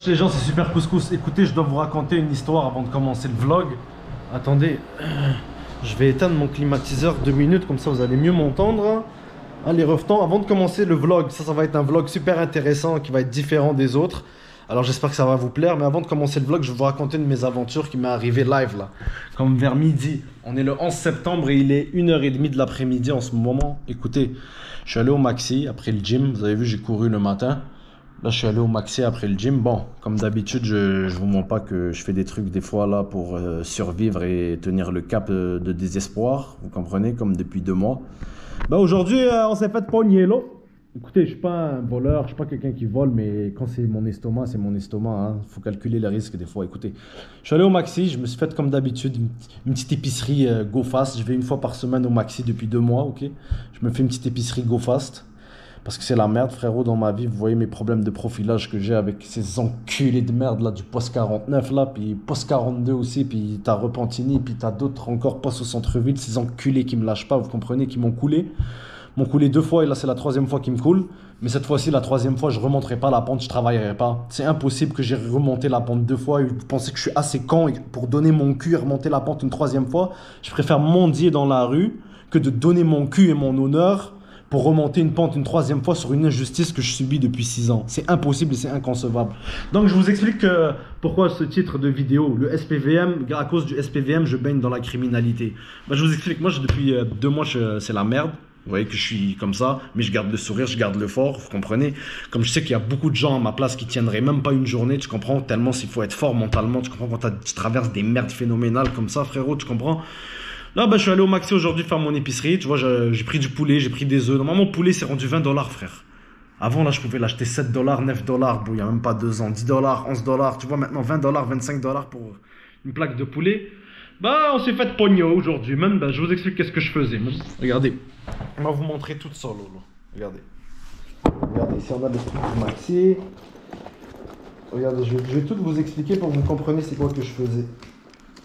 Les gens, c'est Super Couscous. Écoutez, je dois vous raconter une histoire avant de commencer le vlog. Attendez, je vais éteindre mon climatiseur 2 minutes, comme ça vous allez mieux m'entendre. Allez, revenons. Avant de commencer le vlog, ça va être un vlog super intéressant qui va être différent des autres. Alors j'espère que ça va vous plaire, mais avant de commencer le vlog, je vais vous raconter une de mes aventures qui m'est arrivée live là. Comme vers midi. On est le 11 septembre et il est 1h30 de l'après-midi en ce moment. Écoutez, je suis allé au Maxi après le gym. Vous avez vu, j'ai couru le matin. Là, je suis allé au Maxi après le gym. Bon, comme d'habitude, je vous mens pas que je fais des trucs des fois là pour survivre et tenir le cap de désespoir. Vous comprenez, comme depuis 2 mois. Bah aujourd'hui, on s'est fait pogner là. Écoutez, je suis pas un voleur, je suis pas quelqu'un qui vole, mais quand c'est mon estomac, c'est mon estomac. Hein. Faut calculer les risques des fois. Écoutez, je suis allé au Maxi, je me suis fait comme d'habitude une petite épicerie Go Fast. Je vais une fois par semaine au Maxi depuis 2 mois, ok. Je me fais une petite épicerie Go Fast. Parce que c'est la merde, frérot, dans ma vie. Vous voyez mes problèmes de profilage que j'ai avec ces enculés de merde là, du poste 49 là, puis poste 42 aussi, puis t'as Repentigny, puis t'as d'autres encore postes au centre-ville, ces enculés qui me lâchent pas, vous comprenez, qui m'ont coulé. M'ont coulé 2 fois et là c'est la 3e fois qu'ils me coulent. Mais cette fois-ci, la 3e fois, je remonterai pas la pente, je travaillerai pas. C'est impossible que j'ai remonté la pente 2 fois. Et vous pensez que je suis assez con pour donner mon cul et remonter la pente une 3e fois? Je préfère mendier dans la rue que de donner mon cul et mon honneur pour remonter une pente une 3e fois sur une injustice que je subis depuis 6 ans. C'est impossible et c'est inconcevable. Donc je vous explique pourquoi ce titre de vidéo, le SPVM, à cause du SPVM, je baigne dans la criminalité. Bah, je vous explique, moi depuis 2 mois, c'est la merde. Vous voyez que je suis comme ça, mais je garde le sourire, je garde le fort, vous comprenez? Comme je sais qu'il y a beaucoup de gens à ma place qui tiendraient même pas une journée, tu comprends? Tellement s'il faut être fort mentalement, tu comprends? Quand tu traverses des merdes phénoménales comme ça, frérot, tu comprends? Là, bah, je suis allé au Maxi aujourd'hui faire mon épicerie. Tu vois, j'ai pris du poulet, j'ai pris des œufs. Normalement, mon poulet, c'est rendu 20 $, frère. Avant, là, je pouvais l'acheter 7 $, 9 $. Bon, il n'y a même pas 2 ans. 10 $, 11 $. Tu vois, maintenant, 20 $, 25 $ pour une plaque de poulet. Bah, on s'est fait pognon aujourd'hui. Même, bah, je vous explique qu'est-ce que je faisais. Regardez. On va vous montrer tout ça, Lolo. Regardez. Regardez, ici, on a le truc du Maxi. Regardez, je vais tout vous expliquer pour que vous compreniez c'est quoi que je faisais.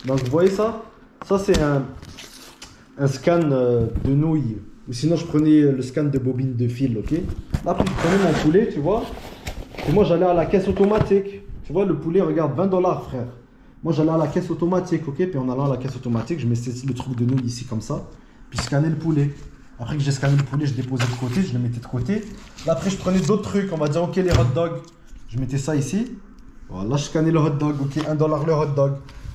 Donc, vous voyez ça? Ça, c'est un scan de nouilles. Ou sinon, je prenais le scan de bobine de fil, ok? Là, après, je prenais mon poulet, tu vois. Et moi, j'allais à la caisse automatique. Tu vois, le poulet, regarde, 20 $, frère. Moi, j'allais à la caisse automatique, ok? Puis en allant à la caisse automatique, je mettais le truc de nouilles ici, comme ça. Puis je scannais le poulet. Après que j'ai scanné le poulet, je déposais de côté, je le mettais de côté. Là, après, je prenais d'autres trucs. On va dire, ok, les hot dogs. Je mettais ça ici. Voilà, je scannais le hot dog, ok, 1 $ le hot dog.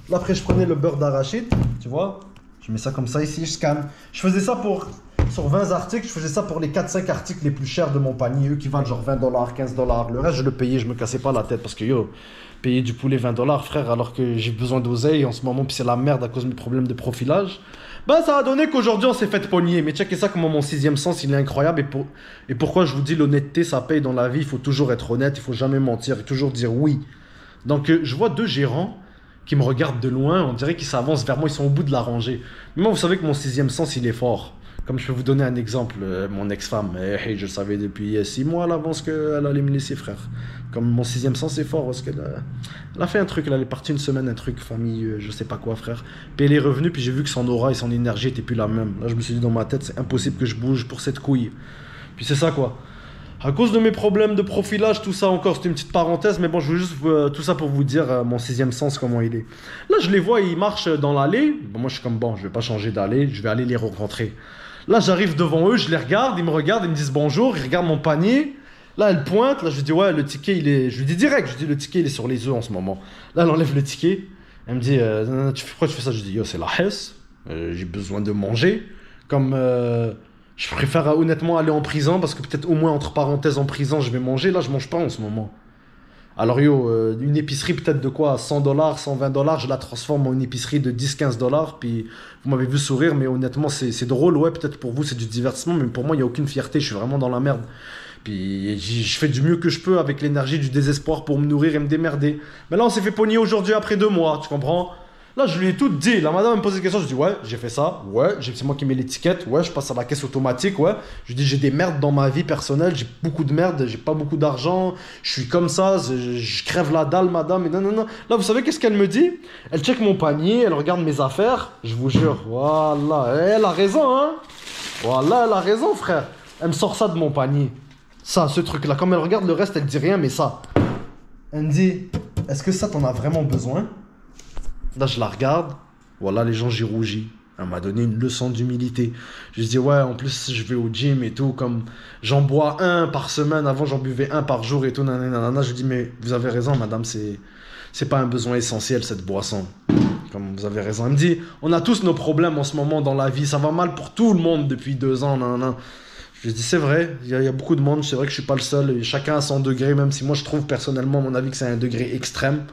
Là, après, je prenais le beurre d'arachide, tu vois. Je mets ça comme ça ici, je scanne. Je faisais ça sur 20 articles, je faisais ça pour les 4-5 articles les plus chers de mon panier. Eux qui vendent genre 20 $, 15 $. Le reste, je le payais, je me cassais pas la tête parce que yo, payer du poulet 20 $, frère, alors que j'ai besoin d'oseille en ce moment, puis c'est la merde à cause de mes problèmes de profilage. Ben, ça a donné qu'aujourd'hui, on s'est fait pogner. Mais checkez ça, comment mon 6e sens, il est incroyable. Et pourquoi je vous dis, l'honnêteté, ça paye dans la vie. Il faut toujours être honnête, il faut jamais mentir, et toujours dire oui. Donc, je vois 2 gérants qui me regardent de loin, on dirait qu'ils s'avancent vers moi, ils sont au bout de la rangée. Mais moi, vous savez que mon 6e sens, il est fort. Comme je peux vous donner un exemple, mon ex-femme, je le savais depuis 6 mois à l'avance qu'elle allait me laisser, frère. Comme mon 6e sens est fort, parce qu'elle elle a fait un truc, elle est partie une semaine, un truc, famille, je sais pas quoi, frère. Puis elle est revenue, puis j'ai vu que son aura et son énergie étaient plus la même. Là, je me suis dit dans ma tête, c'est impossible que je bouge pour cette couille. Puis c'est ça, quoi. À cause de mes problèmes de profilage, tout ça encore, c'est une petite parenthèse, mais bon, je veux juste tout ça pour vous dire mon 6e sens, comment il est. Là, je les vois, ils marchent dans l'allée. Bon, moi, je suis comme, bon, je vais pas changer d'allée, je vais aller les rencontrer. Là, j'arrive devant eux, je les regarde, ils me regardent, ils me disent bonjour, ils regardent mon panier. Là, elle pointe, là, je lui dis, ouais, le ticket, il est... Je lui dis direct, je lui dis, le ticket, il est sur les œufs en ce moment. Là, elle enlève le ticket. Elle me dit, pourquoi tu fais ça? Je dis, yo, c'est la hesse, j'ai besoin de manger. Comme... je préfère honnêtement aller en prison parce que peut-être au moins entre parenthèses en prison je vais manger. Là je mange pas en ce moment. Alors yo, une épicerie peut-être de quoi 100 $, 120 $, je la transforme en une épicerie de 10-15 $. Puis vous m'avez vu sourire, mais honnêtement c'est drôle. Ouais, peut-être pour vous c'est du divertissement, mais pour moi il n'y a aucune fierté. Je suis vraiment dans la merde. Puis je fais du mieux que je peux avec l'énergie du désespoir pour me nourrir et me démerder. Mais là on s'est fait pogner aujourd'hui après 2 mois, tu comprends? Là, je lui ai tout dit. La madame me pose des questions. Je dis, ouais, j'ai fait ça. Ouais, c'est moi qui mets l'étiquette. Ouais, je passe à la caisse automatique. Ouais. Je lui dis, j'ai des merdes dans ma vie personnelle. J'ai beaucoup de merde. J'ai pas beaucoup d'argent. Je suis comme ça. Je crève la dalle, madame. Et non, non, non. Là, vous savez qu'est-ce qu'elle me dit? Elle check mon panier. Elle regarde mes affaires. Je vous jure. Voilà. Elle a raison, hein. Voilà, elle a raison, frère. Elle me sort ça de mon panier. Ça, ce truc-là. Comme elle regarde le reste, elle dit rien, mais ça. Elle me dit, est-ce que ça t'en as vraiment besoin? Là, je la regarde. Voilà, les gens, j'ai rougi. Elle m'a donné une leçon d'humilité. Je lui dis, ouais, en plus, je vais au gym et tout. Comme j'en bois un par semaine. Avant, j'en buvais un par jour et tout. Nanana. Je lui dis, mais vous avez raison, madame, c'est pas un besoin essentiel, cette boisson. Comme vous avez raison. Elle me dit, on a tous nos problèmes en ce moment dans la vie. Ça va mal pour tout le monde depuis 2 ans. Nanana. Je lui dis, c'est vrai, il y a beaucoup de monde. C'est vrai que je suis pas le seul. Et chacun a son degré, même si moi, je trouve personnellement, à mon avis, que c'est un degré extrême.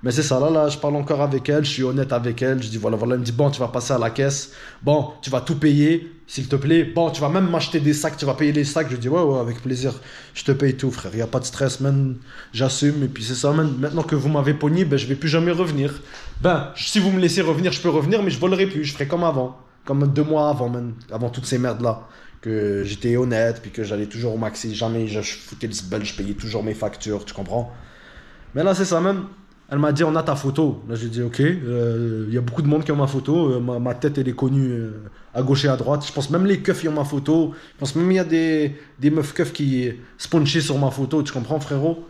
Mais c'est ça, là, je parle encore avec elle, je suis honnête avec elle, je dis voilà, elle me dit bon, tu vas passer à la caisse, bon, tu vas tout payer, s'il te plaît, bon, tu vas même m'acheter des sacs, tu vas payer les sacs, je dis ouais, avec plaisir, je te paye tout, frère, il n'y a pas de stress, man, j'assume, et puis c'est ça, man, maintenant que vous m'avez pogné, ben, je vais plus jamais revenir. Ben, si vous me laissez revenir, je peux revenir, mais je volerai plus, je ferai comme avant, comme 2 mois avant, man, avant toutes ces merdes-là, que j'étais honnête, puis que j'allais toujours au maxi, jamais je foutais le sbel, je payais toujours mes factures, tu comprends? Mais là, c'est ça, man. Elle m'a dit, on a ta photo. Là, j'ai dit, ok, il y a beaucoup de monde qui ont ma photo. Ma tête, elle est connue à gauche et à droite. Je pense même les keufs, ils ont ma photo. Je pense même il y a des meufs keufs qui sponchaient sur ma photo. Tu comprends, frérot?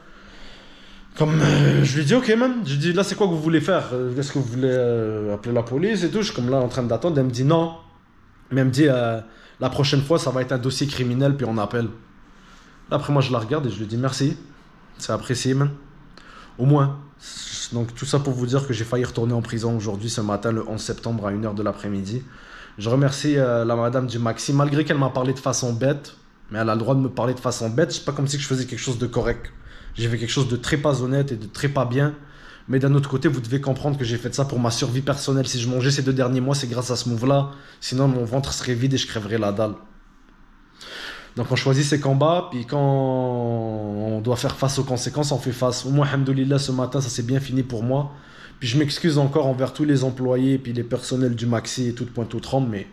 Comme je lui ai dit, ok, man. Je lui ai dit, là, c'est quoi que vous voulez faire? Est-ce que vous voulez appeler la police et tout? Je suis comme là, en train d'attendre. Elle me dit, non. Mais elle me dit, la prochaine fois, ça va être un dossier criminel, puis on appelle. Là, après, moi, je la regarde et je lui dis, merci. C'est apprécié, man. Au moins. Donc tout ça pour vous dire que j'ai failli retourner en prison aujourd'hui, ce matin, le 11 septembre à 1h de l'après-midi. Je remercie la madame du Maxi, malgré qu'elle m'a parlé de façon bête, mais elle a le droit de me parler de façon bête. C'est pas comme si je faisais quelque chose de correct. J'ai fait quelque chose de très pas honnête et de très pas bien. Mais d'un autre côté, vous devez comprendre que j'ai fait ça pour ma survie personnelle. Si je mangeais ces 2 derniers mois, c'est grâce à ce move-là. Sinon, mon ventre serait vide et je crèverais la dalle. Donc on choisit ses combats, puis quand on doit faire face aux conséquences, on fait face. Au moins, alhamdoulilah, ce matin, ça s'est bien fini pour moi. Puis je m'excuse encore envers tous les employés, puis les personnels du Maxi et tout point tout tremble, mais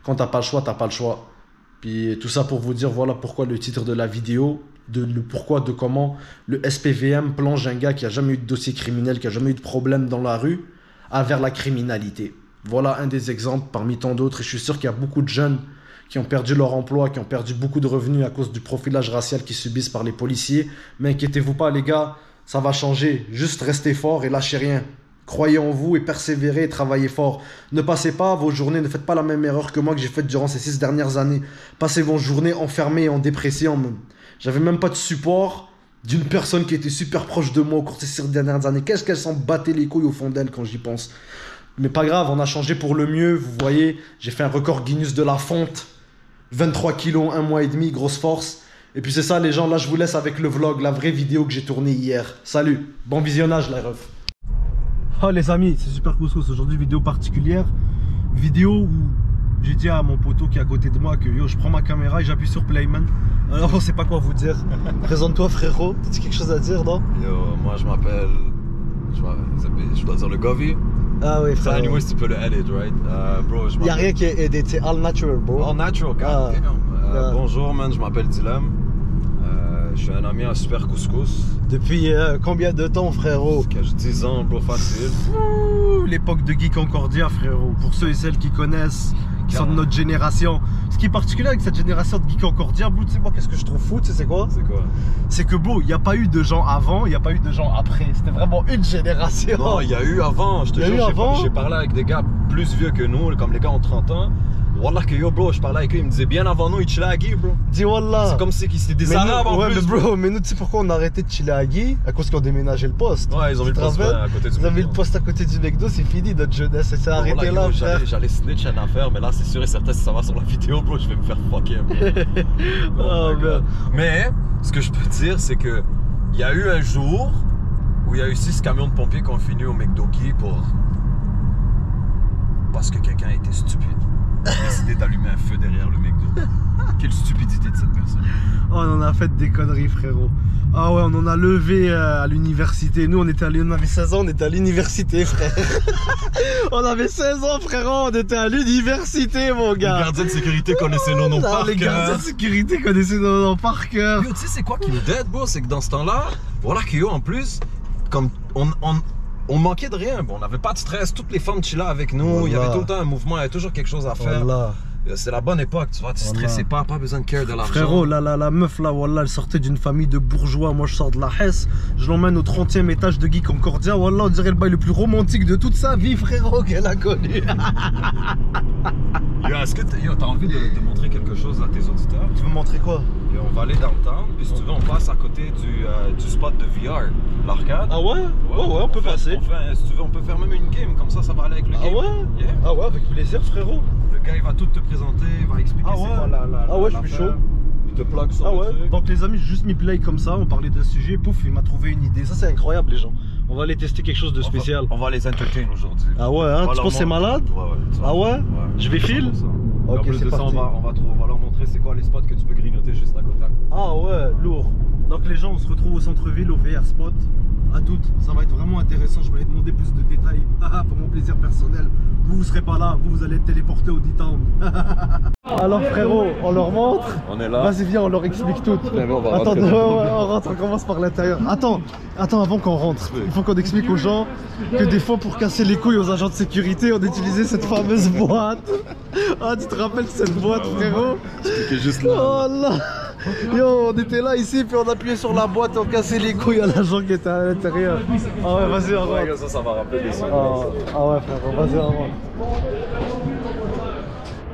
quand t'as pas le choix, t'as pas le choix. Puis tout ça pour vous dire, voilà pourquoi le titre de la vidéo, le pourquoi, de comment le SPVM plonge un gars qui a jamais eu de dossier criminel, qui a jamais eu de problème dans la rue, vers la criminalité. Voilà un des exemples parmi tant d'autres, et je suis sûr qu'il y a beaucoup de jeunes qui ont perdu leur emploi, qui ont perdu beaucoup de revenus à cause du profilage racial qu'ils subissent par les policiers. Mais inquiétez-vous pas, les gars, ça va changer. Juste restez fort et lâchez rien. Croyez en vous et persévérez et travaillez fort. Ne passez pas vos journées, ne faites pas la même erreur que moi que j'ai faite durant ces 6 dernières années. Passez vos journées enfermées et en dépression. J'avais même pas de support d'une personne qui était super proche de moi au cours de ces 6 dernières années. Qu'est-ce qu'elle s'en battait les couilles au fond d'elle quand j'y pense. Mais pas grave, on a changé pour le mieux. Vous voyez, j'ai fait un record Guinness de la fonte. 23 kilos, 1 mois et demi, grosse force. Et puis c'est ça les gens, là je vous laisse avec le vlog, la vraie vidéo que j'ai tournée hier. Salut, bon visionnage la ref. Oh les amis, c'est Super Couscous, aujourd'hui vidéo particulière. Vidéo où j'ai dit à mon poteau qui est à côté de moi que yo, je prends ma caméra et j'appuie sur play, man. Alors on sait pas quoi vous dire. Présente-toi frérot, t'as quelque chose à dire, non? Yo, moi je m'appelle... Je dois dire le Govi. Ah oui, frère. Anyway, tu peux le edit, right? Bro, je Y'a rien qui est aidé, c'est all natural, bro. All natural, god damn. Bonjour, man, je m'appelle Dylan. Je suis un ami à Super Couscous. Depuis combien de temps, frérot? 10 ans, bro, facile. L'époque de Guy Concordia, frérot. Pour ceux et celles qui connaissent, qui sont de notre génération. Ce qui est particulier avec cette génération de Guy Concordia, bro, tu sais moi qu'est-ce que je trouve fou, tu sais c'est quoi? C'est quoi? C'est que bro, il n'y a pas eu de gens avant, il n'y a pas eu de gens après. C'était vraiment une génération. Non, il y a eu avant, je te jure. J'ai parlé avec des gars plus vieux que nous, comme les gars ont 30 ans. Wallah que yo bro, je parlais avec eux, ils me disaient bien avant nous, ils chillaient à Guy, bro. Dis wallah. C'est comme si c'était des arabes en plus. Ouais, mais bro, mais nous tu sais pourquoi on a arrêté de chiller à Guy? À cause qu'ils ont déménagé le poste. Ouais, ils ont mis le poste à côté du McDo. Ils ont mis le poste à côté du McDo, c'est fini notre jeunesse, c'est arrêté là, frère. J'allais snitch une affaire, mais là c'est sûr et certain si ça va sur la vidéo, bro, je vais me faire fucker. Oh man. Mais ce que je peux dire, c'est que il y a eu un jour où il y a eu 6 camions de pompiers qui ont fini au McDo Guy parce que quelqu'un était stupide. Il a décidé d'allumer un feu derrière le McDo. Quelle stupidité de cette personne. Oh, on en a fait des conneries, frérot. Ah ouais, on en a levé à l'université. Nous, on avait 16 ans, on était à l'université, frère. On avait 16 ans, frérot, on était à l'université, mon gars. Les gardiens de sécurité connaissaient nos noms par cœur. Les gardiens de sécurité connaissaient nos noms par cœur. Tu sais, c'est quoi qui me dead, bro? C'est que dans ce temps-là, voilà que yo, en plus, comme on manquait de rien, bon, on n'avait pas de stress, toutes les femmes chillaient avec nous, il y avait tout le temps un mouvement, il y avait toujours quelque chose à faire. Voilà. C'est la bonne époque, tu vois, tu stressais pas besoin de care de l'argent. Frérot, la meuf là, wallah, elle sortait d'une famille de bourgeois. Moi, je sors de la Hesse, je l'emmène au 30e étage de Guy Concordia. Wallah, on dirait le bail le plus romantique de toute sa vie, frérot, qu'elle a connu. Est-ce que t'as envie de montrer quelque chose à tes auditeurs? Tu veux montrer quoi? Et on va aller downtown, puis si tu veux, on passe à côté du spot de VR, l'arcade. Ah ouais? Ouais, on peut passer. Si tu veux, on peut faire même une game, comme ça va aller avec le game. Ah ouais? Yeah. Ah ouais, avec plaisir, frérot. Le gars, il va tout te présenter, il va expliquer c'est quoi Ah ouais, je suis chaud. Il te plug sur le truc. Donc les amis, j'ai juste mis play comme ça, on parlait d'un sujet, pouf, il m'a trouvé une idée. Ça, c'est incroyable, les gens. On va aller tester quelque chose de spécial. On va les entertain aujourd'hui. Ah ouais, hein? Tu penses que c'est malade? Ouais. Ah ouais? Je vais fil? Ok, c'est parti. On va leur montrer c'est quoi les spots que tu peux grignoter juste à côté. Ah ouais, lourd. Donc les gens, on se retrouve au centre-ville, au VR Spot. À toutes, ça va être vraiment intéressant. Je vais aller demander plus de détails pour mon plaisir personnel. Vous serez pas là, vous allez être téléporté au D-Town. Alors frérot, on leur montre. On est là. Vas-y, viens, on leur explique tout. Attends, on rentre, on commence par l'intérieur. Attends, avant qu'on rentre, il faut qu'on explique aux gens que des fois pour casser les couilles aux agents de sécurité, on utilisait cette fameuse boîte. Ah, tu te rappelles cette boîte, frérot? C'était juste là. Oh là. Yo, on était là ici, puis on appuyait sur la boîte, on cassait les couilles à l'agent qui était à l'intérieur. Ah ouais, vas-y, on rentre. Ça va rappeler des souvenirs. Ah ouais, frère, vas-y, on rentre.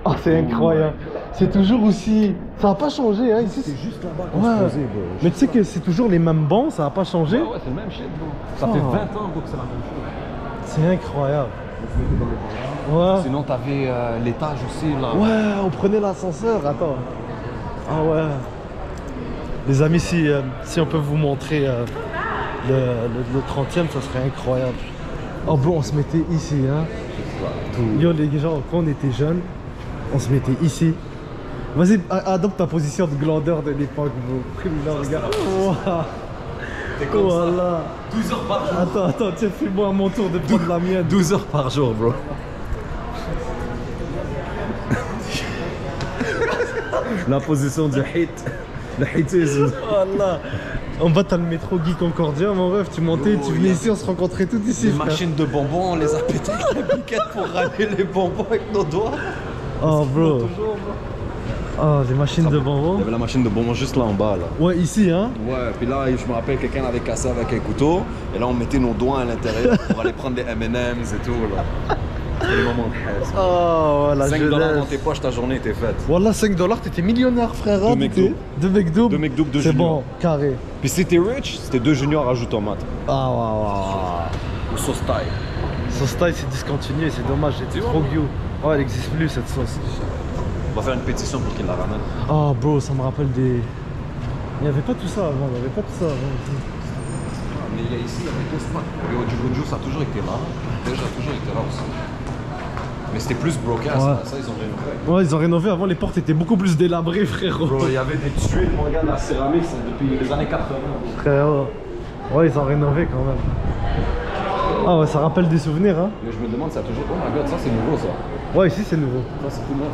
Ah, c'est incroyable. C'est toujours aussi. Ça n'a pas changé, hein, ici. C'est juste là-bas qu'on se posait, bro. Mais tu sais que c'est toujours les mêmes bancs, ça n'a pas changé. Ouais, c'est le même shit, bro. Ça fait 20 ans, bro, que c'est la même chose. C'est incroyable. Ouais. Sinon, t'avais l'étage aussi, là. Ouais, on prenait l'ascenseur, attends. Ah ouais. Les amis, si on peut vous montrer le 30e, ça serait incroyable. Oh bro, on se mettait ici, hein. Yo les gens, quand on était jeunes, on se mettait ici. Vas-y, adopte ta position de glandeur de l'époque, bro. Là, regarde. T'es comme voilà. Ça. 12 heures par jour. Attends, tiens, fais-moi à mon tour de prendre la mienne. 12 heures par jour, bro. La position du hit. Le hitisme. Voilà. En bas, t'as le métro Guy Concordia, mon rêve. Tu montais, tu venais ici, on se rencontrait tout ici. Les machines de bonbons, on les a pétées avec la piquette pour râler les bonbons avec nos doigts. Oh, bro. Ah, des machines de bonbons. Il y avait la machine de bonbons juste là en bas, là. Ouais, ici, hein. Ouais, puis là, je me rappelle, quelqu'un avait cassé avec un couteau. Et là, on mettait nos doigts à l'intérieur pour aller prendre des M&M's et tout, là. C'était les moments de haisse. Oh, voilà, 5 $ dans tes poches, ta journée était faite. Voilà, 5 $, t'étais millionnaire, frère. Deux McDo. Deux McDo. Deux McDo, deux c'est juniors. bon, carré. Puis si t'es rich, c'était 2 juniors ajoute tomates. Ah, ouais. Ou sauce taille. Sauce taille, c'est discontinué, c'est dommage, j'étais trop vieux. Ouais, elle n'existe plus, cette sauce. On va faire une pétition pour qu'il la ramène. Oh, bro, ça me rappelle des... Il n'y avait pas tout ça avant, il n'y avait pas tout ça avant. Mais il y a ici, il y avait 2 spots. Le Ojugoju, ça a toujours été là. Déjà, toujours été là aussi. Mais c'était plus broadcast, ouais. Ça ils ont rénové. Ouais, ils ont rénové, avant les portes étaient beaucoup plus délabrées, frérot. Bro, il y avait des tuiles, mon gars, dans la céramique, c'est depuis les années 80. Frérot. Ouais, ils ont rénové quand même. Ah ouais, ça rappelle des souvenirs, hein. Mais je me demande, ça a toujours... Oh my god, ça c'est nouveau, ça. Ouais, ici c'est nouveau. Ça c'est tout neuf.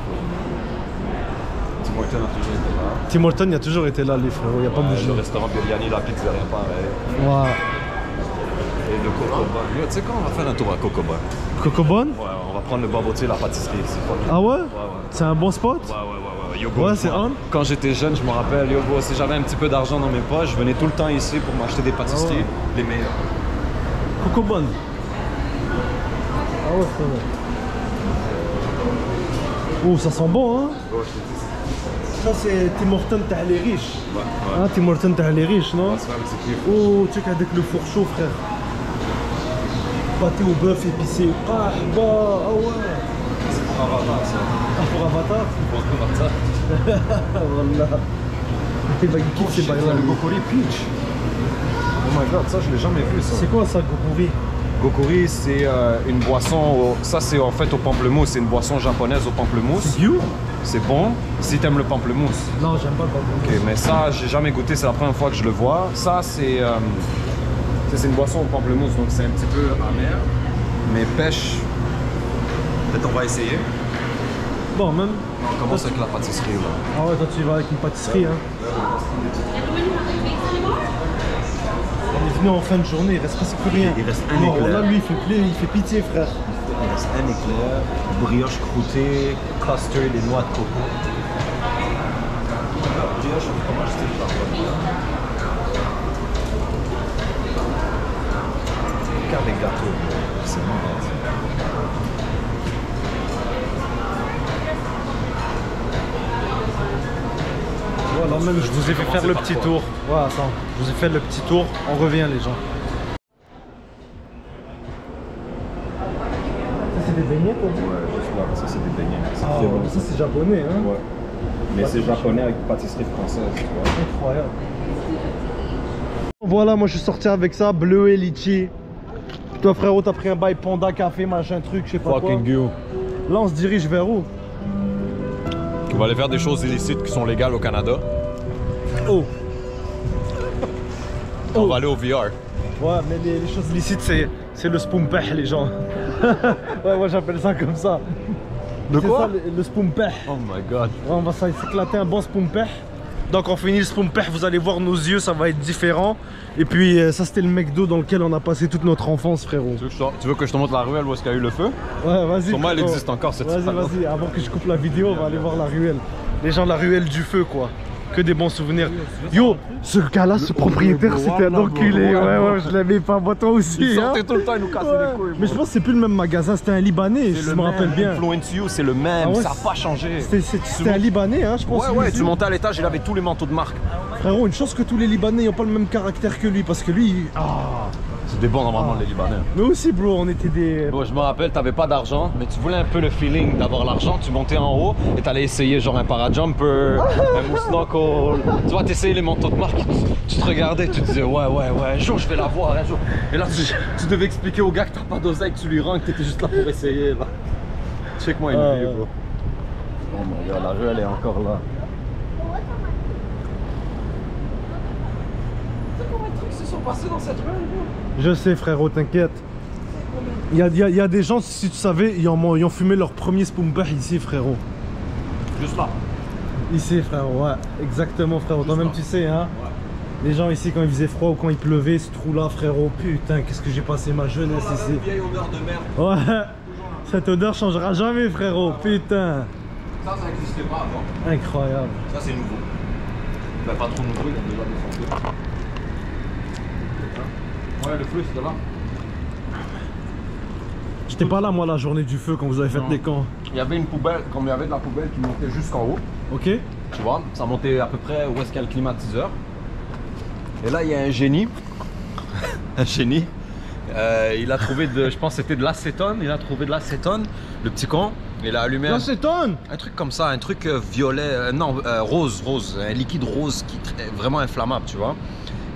Tim Hortons a toujours été là. Tim Hortons, il a toujours été là, les frérots, il n'y a pas bougé. Le restaurant Biryani, la pizzeria, pareil. Ouais. Et le Cocobon. Yo, tu sais quoi, on va faire un tour à Cocobon. Cocobon? Ouais, on va prendre le babotier, la pâtisserie ici. Ah ouais? Ouais. C'est un bon spot? Ouais. Yo, bro, ouais, c'est on. Quand j'étais jeune, je me rappelle, yo, bro, si j'avais un petit peu d'argent dans mes poches, je venais tout le temps ici pour m'acheter des pâtisseries, les meilleures. Cocobon. Ah ouais, c'est vrai. Oh, ça sent bon, hein? Ouais, ça, c'est Tim Hortons, t'as les riches. Ouais. Hein, Tim Hortons, t'as les riches, non? On va se faire un petit kiff. Oh, check avec le four chaud, frère. Pâté au bœuf épicé. Ah, bah, ah ouais. C'est pour Avatar, ça. Ah, pour Avatar? Pour Avatar. Voilà. Il va kiffer ces bails-là. Le Gokuri Peach. Oh my god, ça, je l'ai jamais vu, ça. C'est quoi ça, Gokuri? Gokuri, c'est une boisson, ça c'est en fait au pamplemousse, c'est une boisson japonaise au pamplemousse. C'est you? C'est bon, si t'aimes le pamplemousse. Non, j'aime pas le pamplemousse. Ok, mais ça, j'ai jamais goûté, c'est la première fois que je le vois. Ça, c'est une boisson au pamplemousse, donc c'est un petit peu amer. Mais pêche, peut-être on va essayer. Bon, même. On commence avec la pâtisserie là. Ah ouais, toi tu vas avec une pâtisserie, hein. On est venu en fin de journée, il reste presque plus rien. Il reste un éclair. Là, lui, il fait pitié, frère. Il reste un éclair, brioche croûtée, custard et les noix de coco. Brioche au fromage style charbonnier. Regarde les gâteaux, c'est bon. Voilà, même je vous ai fait faire le petit tour. Ouais, attends, je vous ai fait le petit tour. On revient, les gens. Ça, c'est des beignets, toi? Ouais, ça c'est des beignets. Ah, ouais, ça c'est japonais, hein? Ouais. Mais c'est japonais avec pâtisserie française, tu vois. Incroyable. Voilà, moi je suis sorti avec ça, bleu et litchi. Toi frérot, t'as pris un bail panda café, machin truc, je sais pas quoi. you. Là on se dirige vers où? On va aller faire des choses illicites qui sont légales au Canada. Oh. On va aller au VR. Ouais, mais les choses illicites, c'est le spompeh, les gens. Ouais, moi j'appelle ça comme ça. De quoi? C'est ça, le spompeh. Oh my god. Ouais, on va s'éclater un bon spompeh. Donc on finit le spompeh, vous allez voir nos yeux, ça va être différent. Et puis ça c'était le McDo dans lequel on a passé toute notre enfance, frérot. Tu veux que je te montre la ruelle où est-ce qu'il y a eu le feu? Ouais, vas-y. Sûrement elle existe encore cette Vas-y, vas-y, avant que je coupe la vidéo, on va aller voir la ruelle. Les gens de la ruelle du feu, quoi. Que des bons souvenirs. Yo, ce gars-là, ce propriétaire, c'était un enculé. Ouais, je l'aimais pas, moi toi aussi. Il hein. sortait tout le temps, il nous cassait les couilles. Mais je pense que c'est plus le même magasin, c'était un Libanais, si je me rappelle bien. Influence You, c'est le même, Ah ouais, ça n'a pas changé. C'était un Libanais, hein, je pense. Ouais, tu montais à l'étage, il avait tous les manteaux de marque. Frérot, une chance que tous les Libanais n'ont pas le même caractère que lui, parce que lui... C'est des bons normalement les Libanais. Nous aussi, bro, on était des... Bon, je me rappelle, t'avais pas d'argent, mais tu voulais un peu le feeling d'avoir l'argent. Tu montais en haut et t'allais essayer genre un parajumper, un mousse knuckle. Tu vois, t'essayais les manteaux de marque. Tu te regardais, tu te disais ouais, un jour je vais l'avoir, un jour. Et là, tu devais expliquer au gars que t'as pas d'oseille, que tu lui rends, que t'étais juste là pour essayer. Là. Check-moi une vie, bro. Oh my god, la rue elle est encore là. Passé dans cette rue, je sais frérot, t'inquiète. Il y a des gens, si tu savais, ils ont fumé leur premier spompeh ici, frérot. Juste là. Ici, frérot, ouais, exactement, frérot. Toi-même, tu sais, hein. Ouais. Les gens ici, quand il faisait froid ou quand il pleuvait, ce trou-là, frérot, putain, qu'est-ce que j'ai passé ma jeunesse ici. Une vieille odeur de merde. Ouais, cette odeur changera jamais, frérot, putain. Ça n'existait pas avant. Incroyable. Ça, c'est nouveau. Ben, pas trop nouveau, il a déjà descendu. Ouais, le feu, c'était là. J'étais pas là, moi, la journée du feu, quand vous avez fait les camps. Il y avait une poubelle, comme il y avait de la poubelle qui montait jusqu'en haut. Ok. Tu vois, ça montait à peu près où est-ce qu'il y a le climatiseur. Et là, il y a un génie. Un génie. Il a trouvé je pense que c'était de l'acétone. Il a trouvé de l'acétone, le petit con. Il a allumé l'acétone. Un truc comme ça, un truc violet, rose, un liquide rose qui est vraiment inflammable, tu vois.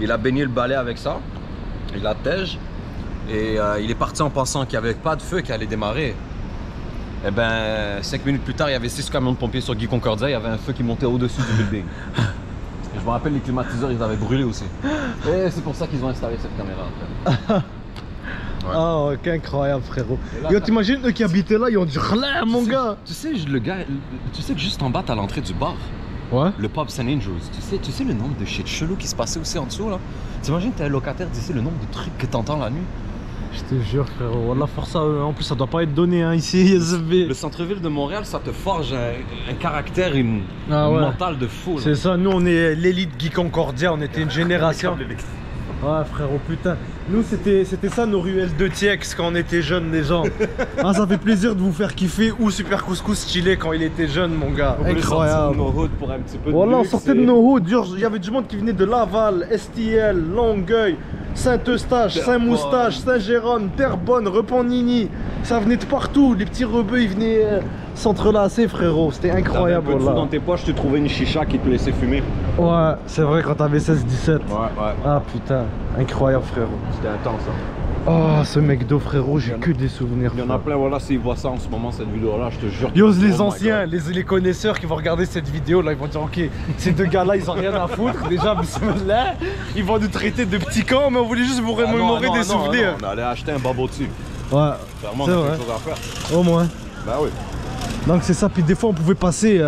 Il a baigné le balai avec ça. Il a tège et il est parti en pensant qu'il n'y avait pas de feu qui allait démarrer. Et ben 5 minutes plus tard, il y avait 6 camions de pompiers sur Guy Concordia, il y avait un feu qui montait au-dessus du building. Et je me rappelle, les climatiseurs, ils avaient brûlé aussi. Et c'est pour ça qu'ils ont installé cette caméra après. Ouais. Oh, incroyable, frérot. Yo, t'imagines eux qui habitaient là, ils ont dit relais, mon gars. Tu sais, le gars, tu sais que juste en bas, t'as l'entrée du bar. Ouais. Le pub St. Andrews. Tu sais le nombre de shit chelou qui se passait aussi en dessous là. T'imagines t'es un locataire d'ici, le nombre de trucs que t'entends la nuit. Je te jure, frérot. Wallah, force ça. En plus, ça doit pas être donné hein, ici. Le centre-ville de Montréal, ça te forge un caractère, une mentale de fou. C'est ça. Nous, on est l'élite Guy Concordia. On était une génération. Ouais, frérot, putain. Nous, c'était ça nos ruelles de Tiex quand on était jeunes, les gens. Ah, ça fait plaisir de vous faire kiffer. Ou Super Couscous stylé quand il était jeune, mon gars. Incroyable. Nos hoods pour un petit peu de voilà, on sortait de nos hoods. Il y avait du monde qui venait de Laval, STL, Longueuil, Saint-Eustache, Saint-Moustache, Saint-Jérôme, Terrebonne, Repentigny. Ça venait de partout. Les petits rebeux, ils venaient s'entrelacer, frérot. C'était incroyable. Un peu de dans tes poches, tu trouvais une chicha qui te laissait fumer. Ouais, c'est vrai quand t'avais 16-17. Ouais. Ah putain, incroyable, frérot. C'était intense, ça. Oh, ce McDo, frérot, j'ai que des souvenirs. Il y en a plein, voilà, s'ils voient ça en ce moment, cette vidéo-là, je te jure. Yo, les anciens, les connaisseurs qui vont regarder cette vidéo-là, ils vont dire, ok, ces deux gars-là, ils ont rien à foutre. Déjà, là, ils vont nous traiter de petits cons, mais on voulait juste vous remémorer des souvenirs. On allait acheter un babo dessus. Ouais. Clairement, on a quelque chose à faire. Au moins. Bah oui. Donc c'est ça, puis des fois, on pouvait passer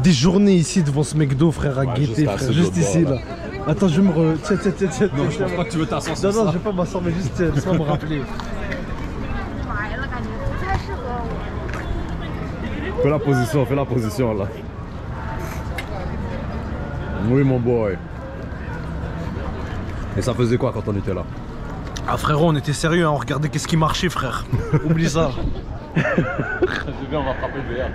des journées ici devant ce McDo, frère, à guetter, frère, juste ici, là. Attends, je vais me Tiens. Non, je pense pas que tu veux t'asseoir sur ça. Non, je vais pas m'asseoir, mais juste laisse-moi me rappeler. Fais la position là. Oui mon boy. Et ça faisait quoi quand on était là? Ah frérot, on était sérieux, hein, on regardait qu'est-ce qui marchait frère. Oublie ça. C'est bien, on va frapper le VR.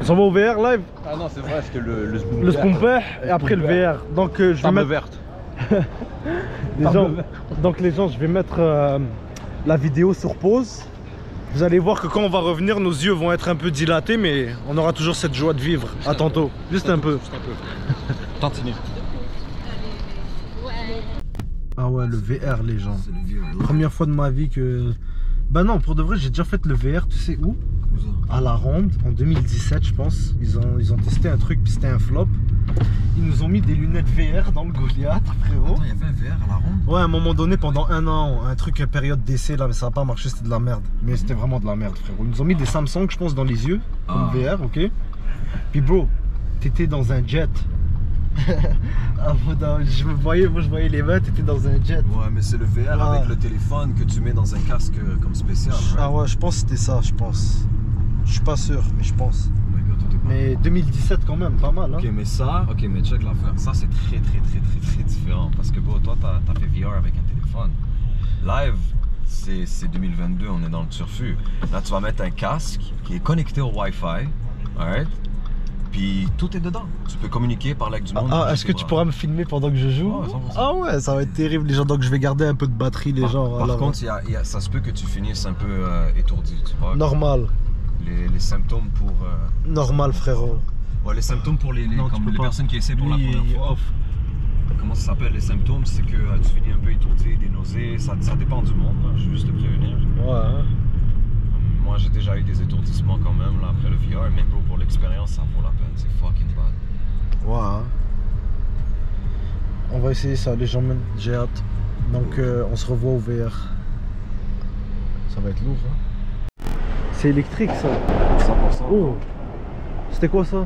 On s'en va au VR live? Ah non, c'est vrai, c'était le Le spomper et après le VR. Donc je vais mettre... verte. les gens, je vais mettre la vidéo sur pause. Vous allez voir que quand on va revenir, nos yeux vont être un peu dilatés, mais on aura toujours cette joie de vivre. À tantôt. Juste un peu. Tantini. Ah ouais, le VR les gens. Première fois de ma vie que... Bah non, pour de vrai, j'ai déjà fait le VR, tu sais où? À la Ronde, en 2017 je pense. Ils ont testé un truc, puis c'était un flop. Ils nous ont mis des lunettes VR dans le Goliath, frérot. Attends, il y avait un VR à la Ronde? Ouais, à un moment donné, pendant un an, un truc période d'essai là, mais ça a pas marché, c'était de la merde. Mais c'était vraiment de la merde, frérot. Ils nous ont mis des Samsung, je pense, dans les yeux, comme VR, ok. Puis bro, t'étais dans un jet. Moi je voyais les mains, t'étais dans un jet. Ouais, mais c'est le VR avec le téléphone que tu mets dans un casque comme spécial. Right? Ah ouais, je pense que c'était ça, je pense. Je suis pas sûr, mais je pense. Oh my God, mais 2017 quand même, pas mal. Hein. Ok, mais ça, mais check l'affaire. Ça, c'est très différent. Parce que bon, toi, t'as fait VR avec un téléphone. Live, c'est 2022, on est dans le turfu. Là, tu vas mettre un casque qui est connecté au Wi-Fi. Alright? Puis tout est dedans. Tu peux communiquer, parler avec du monde. Ah, est-ce que tu pourras me filmer pendant que je joue? Ah ouais, ça va être terrible les gens. Donc je vais garder un peu de batterie les gens. Par contre, ça se peut que tu finisses un peu étourdi, tu vois. Normal. Les symptômes pour... Normal frérot. Ouais, les symptômes pour les personnes qui essaient pour la première fois. Comment ça s'appelle les symptômes? C'est que tu finis un peu étourdi, des nausées. Ça dépend du monde, hein, je veux juste te prévenir. Ouais. Hein. Moi j'ai déjà eu des étourdissements quand même là, après le VR, mais bro, pour l'expérience ça vaut la peine, c'est fucking bad. Ouais. Hein. On va essayer ça les gens, j'ai hâte. Donc on se revoit au VR. Ça va être lourd hein. C'est électrique ça. 100%. Oh. C'était quoi ça?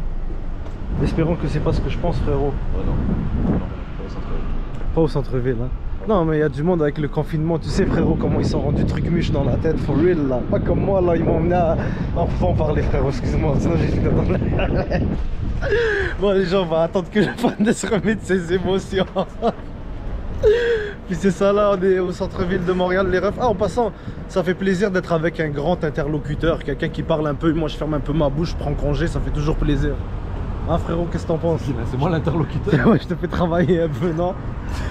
Espérons que c'est pas ce que je pense frérot. Ouais non, pas au centre-ville hein. Non mais il y a du monde avec le confinement, tu sais frérot comment ils sont rendus truc-muche dans la tête, for real là. Pas comme moi là, ils m'ont emmené à... Non, faut pas en parler frérot, excuse-moi, sinon j'ai fini dans la... Bon les gens, on va attendre que le fan se remette de ses émotions. Puis c'est ça là, on est au centre-ville de Montréal, les refs. Ah en passant, ça fait plaisir d'être avec un grand interlocuteur, quelqu'un qui parle un peu, moi je ferme un peu ma bouche, je prends congé, ça fait toujours plaisir. Hein frérot, qu'est-ce que t'en penses? C'est moi l'interlocuteur. Ouais, je te fais travailler un peu, non?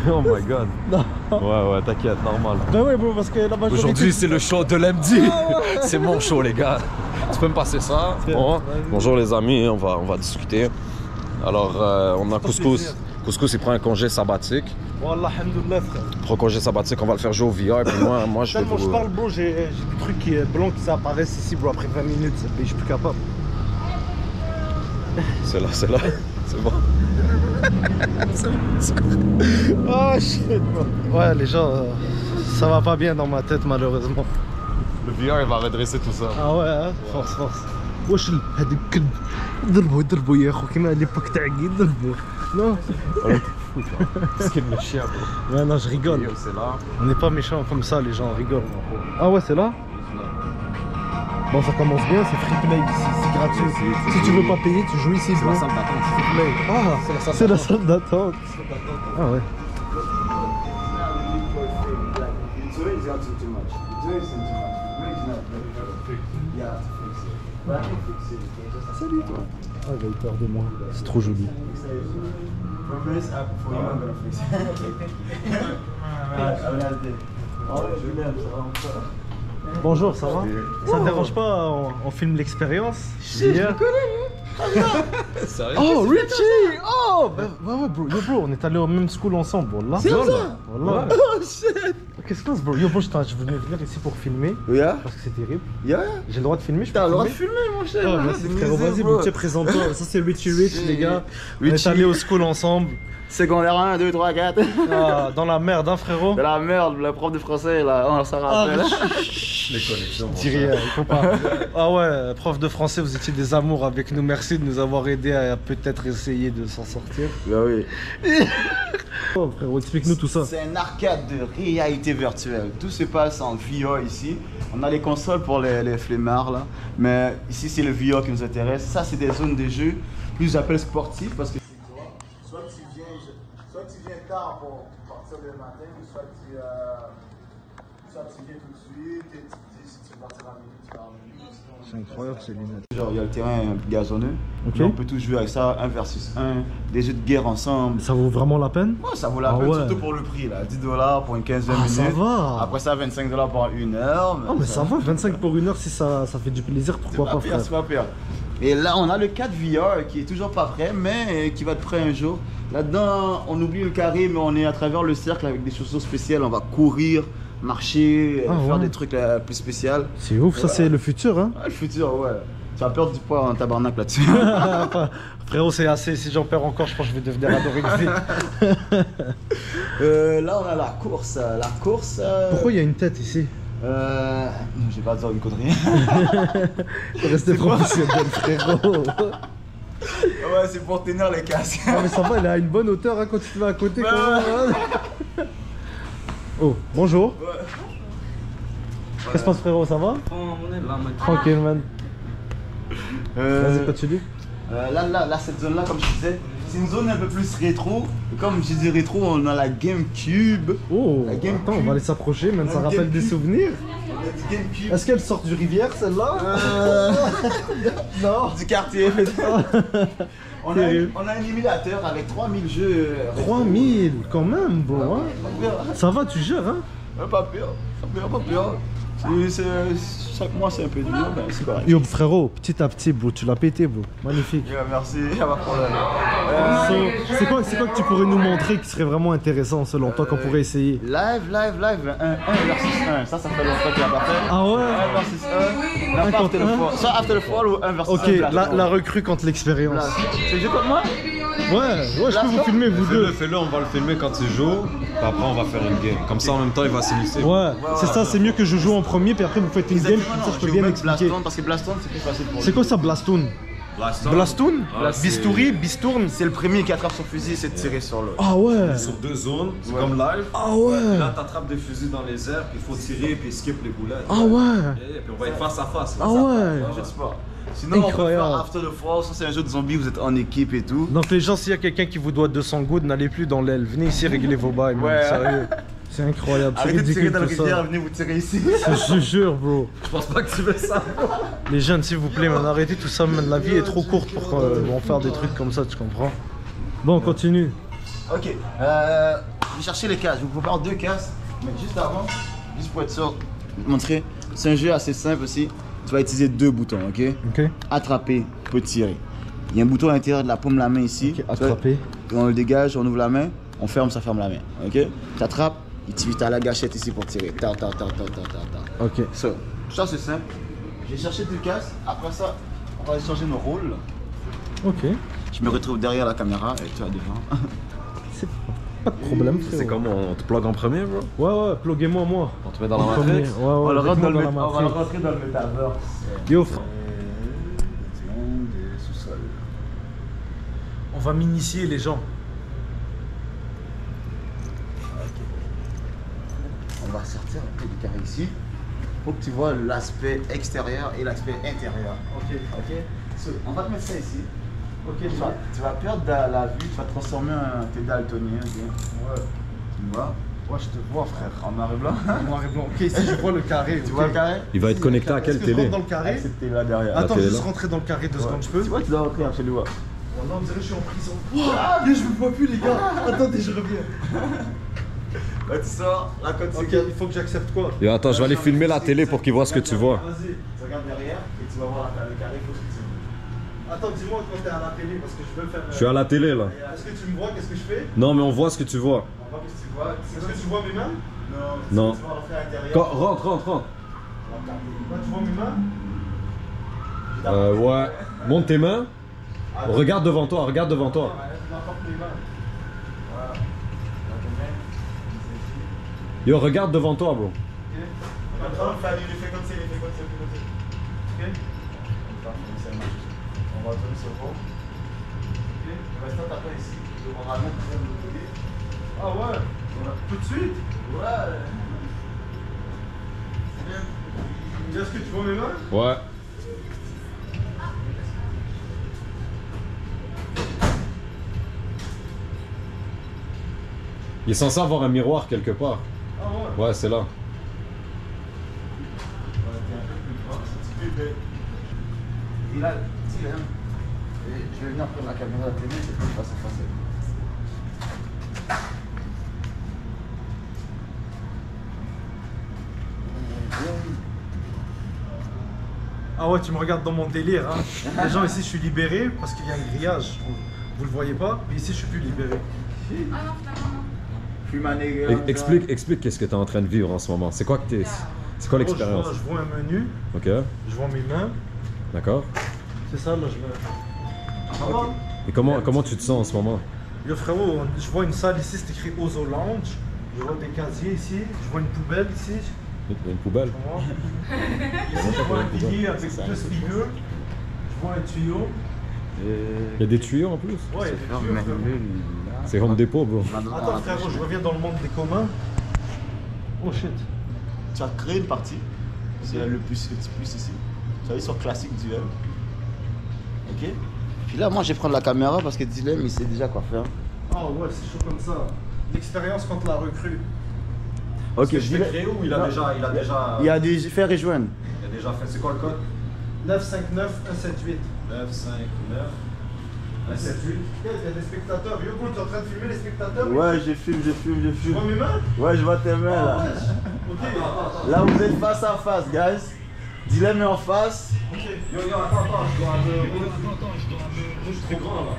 Oh my god. Non. Ouais, t'inquiète, normal. Bah ouais bro, parce que la majorité... Aujourd'hui c'est le show de l'MD. C'est mon show les gars. Tu peux me passer ça? Bon. Bonjour les amis, on va discuter. Alors on a Couscous. Couscous il prend un congé sabbatique. Wallah, alhamdoulilah frère. Prends congé sabbatique, on va le faire jouer au VR. Et puis moi je vais tellement je parle bro, j'ai des trucs blancs qui apparaissent ici bro, après 20 minutes, je suis plus capable. C'est là, c'est bon. C'est bon. Oh shit bro. Ouais les gens, ça va pas bien dans ma tête malheureusement. Le VR il va redresser tout ça. Ah ouais hein, force. واش هذا الكلب ضربوا يا اخو كيما ليبوك تاع عقيل ضربوا. Non. Parce qu'il me chien bro. Ouais non je rigole. C'est là. On n'est pas méchants comme ça, les gens rigolent. Ah ouais c'est là? Bon ça commence bien, c'est free play ici, c'est gratuit. Si tu veux pas payer, tu joues ici. C'est la salle d'attente, c'est free play. Ah c'est la salle d'attente. Ah ouais. Salut toi. Ah il a eu peur de moi, c'est trop joli. Bonjour, ça va? Ça te dérange pas, on filme l'expérience? Je le connais, Sérieux? Oh, Richie! Oh! Bah ouais, bro, yo, bro, on est allé au même school ensemble, voilà. C'est ça? Voilà. Oh shit! Qu'est-ce que c'est, bro? Yo, bro, je venais venir ici pour filmer. Yeah? Parce que c'est terrible. Yeah? J'ai le droit de filmer, je peux T'as le droit de filmer? filmer, mon cher! Oh, merci frérot, vas-y, bro, tiens, présente-toi. Ça, c'est Richie Rich, les gars. On est Richie. allé au school ensemble. Secondaire 1, 2, 3, 4. Ah, dans la merde, hein, frérot? De la merde, le prof de français, là, on s'en rappelle. Les connexions. Dis rien, il faut pas. Ah ouais, prof de français, vous étiez des amours avec nous. Merci de nous avoir aidés à peut-être essayer de s'en sortir. Bah oui. Oh frérot, explique-nous tout ça. C'est un arcade de réalité virtuelle. Tout se passe en VR ici. On a les consoles pour les flemmards là. Mais ici, c'est le VR qui nous intéresse. Ça, c'est des zones de jeu plus j'appelle sportifs parce que soit tu viens tard pour partir le matin, soit tu viens tout de suite et tu te dis si tu veux partir à midi, tu pars à midi. C'est incroyable ces lunettes. Genre, il y a le terrain gazonneux. Ok. Mais on peut tous jouer avec ça, 1 versus 1, des jeux de guerre ensemble. Ça vaut vraiment la peine? Ouais, ça vaut la Ah peine, ouais. surtout pour le prix là. 10 $ pour une 15-20 minutes. Ça va. Après ça, 25 $ pour 1 heure. Oh mais ça va, 25 pour 1 heure si ça fait du plaisir, pourquoi pas frère. C'est pas pire. Et là, on a le 4 VR qui est toujours pas prêt, mais qui va être prêt un jour. Là-dedans, on oublie le carré, mais on est à travers le cercle avec des chaussures spéciales. On va courir, marcher, faire des trucs plus spéciaux. C'est ouf, ça c'est le futur hein. Ouais, le futur, ouais. Tu vas perdre du poids en tabarnak là-dessus. Frérot c'est assez, si j'en perds encore je pense que je vais devenir anorexie. Là, on a la course. Pourquoi il y a une tête ici? Je vais pas dire une connerie. Restez professionnel frérot. Ouais, c'est pour tenir les casques. Ah mais ça va, elle est à une bonne hauteur hein, quand tu te mets à côté quand même. Hein. Oh, bonjour. Ouais. Qu'est-ce qui se passe frérot, ça va? On est là, mec. Tranquille man. Vas-y continue. Là, cette zone-là, comme je disais, c'est une zone un peu plus rétro. Et comme je dis rétro, on a la GameCube. Oh, La GameCube. attends, on va aller s'approcher, même ça La rappelle des GameCube. souvenirs. On a du GameCube. Est-ce qu'elle sort du rivière celle-là? Non. Du quartier. on a un émulateur avec 3000 jeux. 3000 quand même, bro. Hein. Ça va, tu gères, hein? Pas pire. Pas pire. Chaque mois, c'est un peu dur, mais c'est correct. Yo, frérot, petit à petit, bro, tu l'as pété, bro. Magnifique. Yeah, merci, y'a pas de problème. C'est quoi que tu pourrais nous montrer qui serait vraiment intéressant selon toi qu'on pourrait essayer? Live, 1 versus 1. Ça fait longtemps qu'il a pas fait. Ah ouais? 1 versus 1. La contre after the un. fall. Soit after the fall ou 1 versus 1. Ok, la recrue contre l'expérience. C'est jeu comme moi? Ouais, je peux vous filmer, vous deux. Fais-le, on va le filmer quand tu joues. Puis après, on va faire une game. Comme ça, en même temps, il va s'initier. Ouais, c'est ça, c'est mieux que je joue en premier, puis après vous faites une game, comme ça je peux bien expliquer. Blastoon, parce que Blastoon, c'est plus facile pour lui. C'est quoi ça, Blastoon? Blastoon? Ah, c'est- Bistouri? Bistourne? C'est le premier qui attrape son fusil, c'est de tirer sur l'autre. Ah ouais! Sur 2 zones, c'est comme live. Ah ouais! Là, t'attrapes des fusils dans les airs, puis il faut tirer, puis skip les boulettes. Ah ouais! Et puis on va être face à face. Ah ouais! Je sais pas. Sinon, on peut Incroyable. faire After the Fall, ça c'est un jeu de zombies, vous êtes en équipe et tout. Donc les gens, s'il y a quelqu'un qui vous doit 200 gouttes, n'allez plus dans l'aile. Venez ici régler vos bails, man. Ouais. Sérieux. C'est incroyable, c'est Arrêtez de tirer ridicule dans la tout rivière, ça. venez vous tirer ici. Je te jure, bro. Je pense pas que tu veux ça. Les jeunes, s'il vous plaît, man, arrêtez tout ça, man. La vie est trop courte pour en faire des trucs comme ça, tu comprends? Bon, on continue. Ok, je vais chercher les cases. Je vous prépare 2 cases, mais juste avant, juste pour être sûr, je vais te montrer. C'est un jeu assez simple aussi. Tu vas utiliser 2 boutons, ok? Ok. Attraper, peut tirer. Il y a un bouton à l'intérieur de la paume de la main ici. Ok, attraper. Tu vois, on le dégage, on ouvre la main, on ferme, ça ferme la main, ok? Tu attrapes, et tu as la gâchette ici pour tirer. Ta. Ok. Ça c'est simple. J'ai cherché 2 cases. Après ça, on va changer nos rôles. Ok. Je me retrouve derrière la caméra et toi devant. C'est pas de problème, frérot. C'est comme on te plug en premier, bro. Ouais, pluguez-moi, moi. On te met dans la En premier. matrice. Ouais, ouais, le rentre mettez-moi dans la on va le matrice. rentrer dans le metaverse. Yo, frère. Des sous-sols. On va m'initier, les gens. On va sortir un peu du carré ici pour que tu vois l'aspect extérieur et l'aspect intérieur. Ok. On va te mettre ça ici. Ok. Tu vas perdre la vue, tu vas te transformer en t'es daltonien. Ouais. Tu me vois? Ouais, je te vois, frère. En noir et blanc. Noir et blanc. Ok, ici je vois le carré. Tu ok. vois le carré? Il va être connecté à quelle Est-ce que je télé? rentre dans le carré? Cette télé là derrière. Attends, télé juste là. rentrer dans le carré 2 secondes, je peux? Tu vois, tu dois rentrer absolument. Oh non, on dirait que je suis en prison. Wow, je me vois plus, les gars. Attendez, je reviens. Ouais, tu sors, la côte Ok, il faut que j'accepte quoi? Yo, attends, je vais aller filmer la télé pour qu'ils voient ce que tu vois. Vas-y. Tu regardes derrière et tu vas voir le carré, il faut que tu Attends, dis-moi quand t'es à la télé parce que je veux faire. Je suis à la télé là. Est-ce que tu me vois? Qu'est-ce que je fais? Non, mais on voit ce que tu vois. On voit ce que tu vois. Est-ce que tu vois mes mains? Non. Tu vas rentrer à l'intérieur. Rentre. Là, tu vois mes mains? Ouais. Monte tes mains. Regarde devant toi. N'importe mes mains. Yo, regarde devant toi, bro. Maintenant, il fait comme ça. Ok? On va retourner sur le pont. Ok? Reste ta main ici. On va mettre de l'autre côté. Ah ouais? Tout de suite? Ouais. Est-ce que tu vois mes mains? Ouais. Il est censé avoir un miroir quelque part. Ah ouais? Ouais, c'est là. Et là, Dylan, je vais venir prendre la caméra à la télé, c'est plus facile. Ah ouais, tu me regardes dans mon délire, hein. Les gens ici, je suis libéré parce qu'il y a un grillage. Vous le voyez pas, mais ici, je suis plus libéré. Fume un nègre. Explique qu'est-ce que tu es en train de vivre en ce moment. C'est quoi l'expérience? Je vois un menu, Ok, je vois mes mains. d'accord. C'est ça, là, je vais. Ça va? Et comment tu te sens en ce moment? Yo frérot, je vois une salle ici, c'est écrit Ozo Lounge. Je vois des casiers ici, je vois une poubelle ici. Une poubelle? Tu vois? Ici, je vois un pilier avec deux figures. Je vois un tuyau. Il y a des tuyaux en plus? Ouais, il y a des tuyaux, frérot. C'est Home Depot, bro. Attends frérot, je reviens dans le monde des communs. Oh shit. Tu as créé une partie. C'est le petit plus ici. Tu vas aller sur classique duel. Ok. Puis là, moi, je vais prendre la caméra parce que Dylan, il sait déjà quoi faire. Ah ouais, c'est chaud comme ça. L'expérience quand la recrue. Ok, Je l'ai créé ou il a déjà Il a des fait rejoindre. fait. C'est quoi le code? 959 178. 959 178. Il y a des spectateurs. Yo, tu es en train de filmer les spectateurs? Ouais, je filme. Tu vois mes mains? Ouais, je vois tes mains Ah là. ouais. Ok. Là, vous êtes face à face, guys. Dylan est en face. Ok. Yo, attends, je dois je suis trop grand là.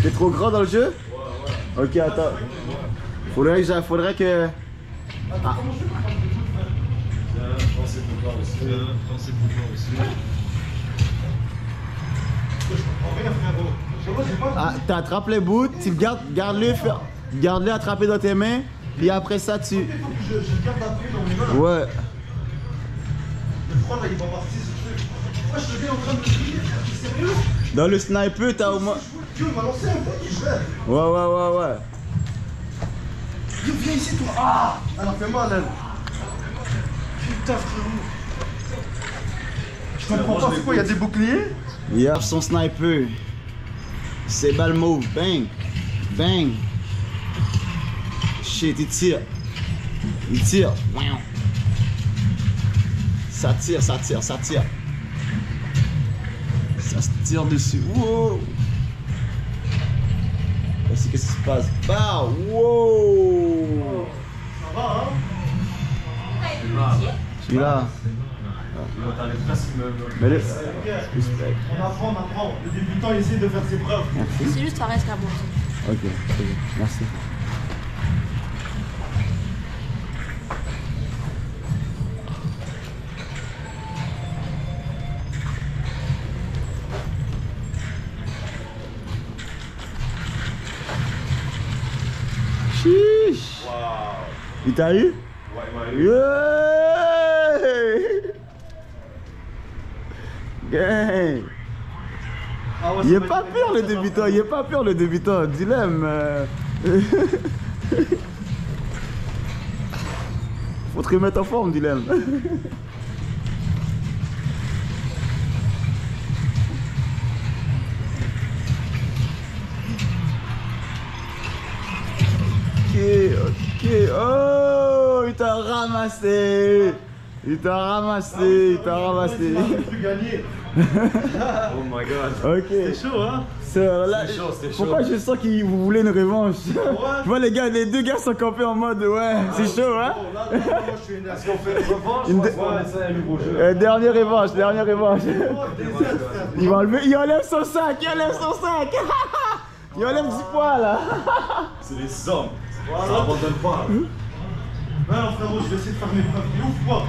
T'es trop grand dans le jeu? Ouais. Ok, attends. Faudrait que. Attends, comment je fais pour prendre des coups de main? Français pouvoir aussi. Je comprends rien, frérot. Moi, j'ai pas. Ah, t'attrapes les bouts, tu garde-les attrapés dans tes mains, puis après ça tu. Il faut que je garde appuyé dans mes mains. Ouais. Le froid là, il va partir ce truc. Moi, je te dis en train de me crier, frère, t'es sérieux? Dans le sniper, t'as au moins. Dieu, il m'a lancé un bouc, je rêve. Ouais. Dieu, viens ici, toi. Ah! Elle a fait mal, elle. Putain, frérot. Je comprends pas, c'est quoi, il y a des boucliers? Il y a son sniper. C'est balle move. Bang. Bang. Shit, il tire. Ça tire. Ça se tire dessus. Wow. Qu'est-ce qui se passe? Bah, wow. Ça va, hein? Je suis là. Mais le... On apprend. Le débutant essaie de faire ses preuves. C'est juste ça reste à moi. Ok, c'est bon. Merci. Chiche. Il t'a eu? Ouais. Gang. Ah ouais, Il ça est va pas être pire le bien, débutant, Dilemme. Faut te remettre en forme, Dilemme. Ok. Oh, il t'a ramassé. Il t'a ramassé. Il a pu gagner. Oh my god. Ok. C'est chaud, hein? C'était chaud. Pourquoi je sens que vous voulez une revanche? Tu vois les deux gars sont campés en mode ouais, c'est chaud, hein? Bon, là, moi je suis énervé. Est-ce qu'on fait une revanche? Une On essaie un nouveau jeu. Dernière revanche. Il Il enlève son sac. Il enlève du poids là. C'est les hommes. Ça abandonne pas. non, frérot, je vais essayer de faire mes preuves. Il ouvre pas.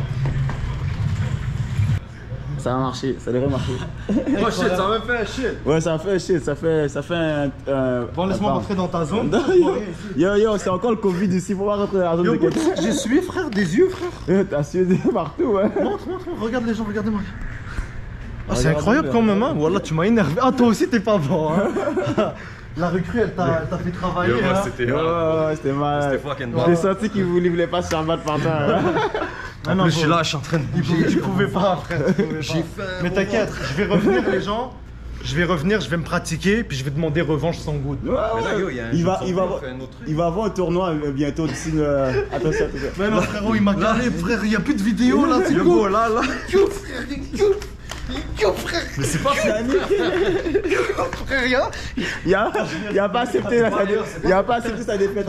Ça a marché, ça devrait marcher. Oh shit, ça m'a fait un shit. Ouais, ça fait shit, ça fait un. Bon, laisse-moi attends. rentrer dans ta zone. Yo, c'est encore le Covid ici, faut pas rentrer dans la zone Yo, de quelqu'un. j'ai sué, frère, des yeux, frère. T'as sué partout, ouais. Montre, regarde les gens, regardez-moi. Ah, c'est Regarde, incroyable quand même, hein. Voilà, tu m'as énervé. Ah, toi aussi, t'es pas bon, hein. La recrue, elle t'a fait travailler. Yo, Hein. c'était C'était mal. C'était fucking J'ai bon. senti qu'il voulait pas se faire battre par terre. Ah non, Je suis là, je suis en train de bouger. Tu pouvais pas, frère. tu pouvais J'ai pas. faim. Mais t'inquiète, je vais revenir, les gens. Je vais revenir, je vais me pratiquer, puis je vais demander revanche sans goutte. Mais là, yo, il y a un Il jeu va, de il va, santé, on fait un autre truc. il va avoir un tournoi bientôt d'ici. Attention. Mais non, frérot, il m'a gagné, frère. Il y a plus de vidéo là, c'est Yo, là, là. Yo, frère, yo, frère. Mais c'est pas Frère, Il a pas accepté sa défaite. Il a pas accepté sa défaite.